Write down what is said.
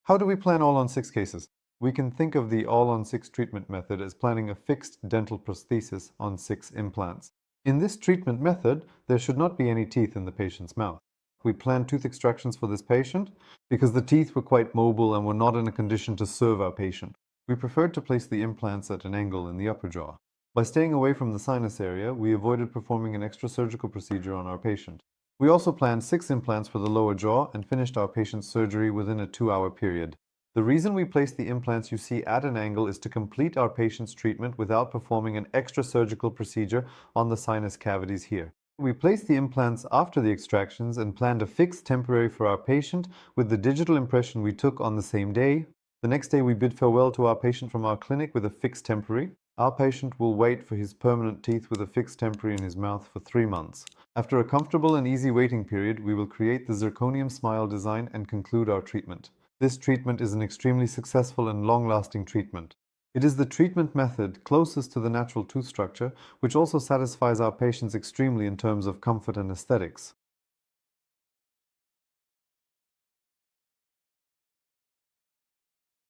How do we plan all-on-6 cases? We can think of the all-on-6 treatment method as planning a fixed dental prosthesis on 6 implants. In this treatment method, there should not be any teeth in the patient's mouth. We planned tooth extractions for this patient because the teeth were quite mobile and were not in a condition to serve our patient. We preferred to place the implants at an angle in the upper jaw. By staying away from the sinus area, we avoided performing an extrasurgical procedure on our patient. We also planned 6 implants for the lower jaw and finished our patient's surgery within a 2-hour period. The reason we placed the implants you see at an angle is to complete our patient's treatment without performing an extrasurgical procedure on the sinus cavities here. We placed the implants after the extractions and planned a fixed temporary for our patient with the digital impression we took on the same day. The next day we bid farewell to our patient from our clinic with a fixed temporary. Our patient will wait for his permanent teeth with a fixed temporary in his mouth for 3 months. After a comfortable and easy waiting period, we will create the zirconium smile design and conclude our treatment. This treatment is an extremely successful and long-lasting treatment. It is the treatment method closest to the natural tooth structure, which also satisfies our patients extremely in terms of comfort and aesthetics.